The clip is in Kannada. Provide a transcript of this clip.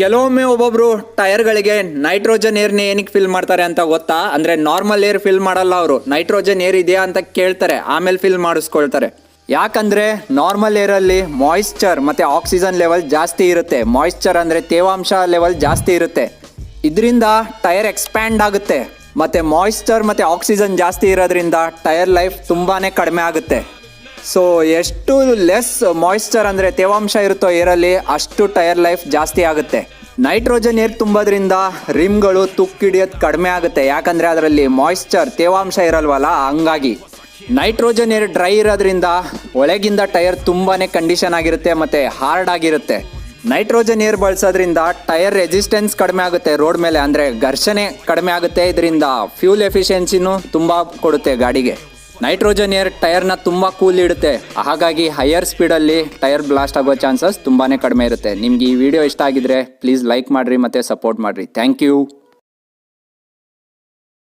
ಕೆಲವೊಮ್ಮೆ ಒಬ್ಬೊಬ್ರು ಟೈರ್ಗಳಿಗೆ ನೈಟ್ರೋಜನ್ ಏರ್ನ ಏನಕ್ಕೆ ಫಿಲ್ ಮಾಡ್ತಾರೆ ಅಂತ ಗೊತ್ತಾ? ಅಂದ್ರೆ ನಾರ್ಮಲ್ ಏರ್ ಫಿಲ್ ಮಾಡಲ್ಲ ಅವರು, ನೈಟ್ರೋಜನ್ ಏರ್ ಇದೆಯಾ ಅಂತ ಕೇಳ್ತಾರೆ, ಆಮೇಲೆ ಫಿಲ್ ಮಾಡಿಸ್ಕೊಳ್ತಾರೆ. ಯಾಕಂದ್ರೆ ನಾರ್ಮಲ್ ಏರಲ್ಲಿ ಮಾಯಿಶ್ಚರ್ ಮತ್ತೆ ಆಕ್ಸಿಜನ್ ಲೆವೆಲ್ ಜಾಸ್ತಿ ಇರುತ್ತೆ. ಮಾಯಿಶ್ಚರ್ ಅಂದ್ರೆ ತೇವಾಂಶ ಲೆವೆಲ್ ಜಾಸ್ತಿ ಇರುತ್ತೆ. ಇದರಿಂದ ಟೈರ್ ಎಕ್ಸ್ಪ್ಯಾಂಡ್ ಆಗುತ್ತೆ. ಮತ್ತೆ ಮಾಯಿಶ್ಚರ್ ಮತ್ತೆ ಆಕ್ಸಿಜನ್ ಜಾಸ್ತಿ ಇರೋದ್ರಿಂದ ಟೈರ್ ಲೈಫ್ ತುಂಬಾನೇ ಕಡಿಮೆ ಆಗುತ್ತೆ. ಸೊ ಎಷ್ಟು ಲೆಸ್ ಮಾಯಿಶ್ಚರ್ ಅಂದರೆ ತೇವಾಂಶ ಇರುತ್ತೋ ಏರಲ್ಲಿ ಅಷ್ಟು ಟೈರ್ ಲೈಫ್ ಜಾಸ್ತಿ ಆಗುತ್ತೆ. ನೈಟ್ರೋಜನ್ ಏರ್ ತುಂಬೋದ್ರಿಂದ ರಿಮ್ಗಳು ತುಕ್ಕಿಡಿಯೋದು ಕಡಿಮೆ ಆಗುತ್ತೆ. ಯಾಕಂದರೆ ಅದರಲ್ಲಿ ಮಾಯಿಶ್ಚರ್ ತೇವಾಂಶ ಇರಲ್ವಲ್ಲ, ಹಂಗಾಗಿ. ನೈಟ್ರೋಜನ್ ಏರ್ ಡ್ರೈ ಇರೋದ್ರಿಂದ ಒಳಗಿಂದ ಟೈರ್ ತುಂಬಾ ಕಂಡೀಷನ್ ಆಗಿರುತ್ತೆ ಮತ್ತು ಹಾರ್ಡ್ ಆಗಿರುತ್ತೆ. ನೈಟ್ರೋಜನ್ ಏರ್ ಬಳಸೋದ್ರಿಂದ ಟೈರ್ ರೆಸಿಸ್ಟೆನ್ಸ್ ಕಡಿಮೆ ಆಗುತ್ತೆ ರೋಡ್ ಮೇಲೆ, ಅಂದರೆ ಘರ್ಷಣೆ ಕಡಿಮೆ ಆಗುತ್ತೆ. ಇದರಿಂದ ಫ್ಯೂಲ್ ಎಫಿಷಿಯನ್ಸಿನೂ ತುಂಬ ಕೊಡುತ್ತೆ ಗಾಡಿಗೆ. ನೈಟ್ರೋಜನ್ ಏರ್ ಟೈರ್ನ ತುಂಬ ಕೂಲ್ ಇಡುತ್ತೆ, ಹಾಗಾಗಿ ಹೈಯರ್ ಸ್ಪೀಡಲ್ಲಿ ಟೈರ್ ಬ್ಲಾಸ್ಟ್ ಆಗೋ ಚಾನ್ಸಸ್ ತುಂಬಾ ಕಡಿಮೆ ಇರುತ್ತೆ. ನಿಮ್ಗೆ ಈ ವಿಡಿಯೋ ಇಷ್ಟ ಆಗಿದ್ರೆ ಪ್ಲೀಸ್ ಲೈಕ್ ಮಾಡಿರಿ ಮತ್ತು ಸಪೋರ್ಟ್ ಮಾಡಿರಿ. Thank you.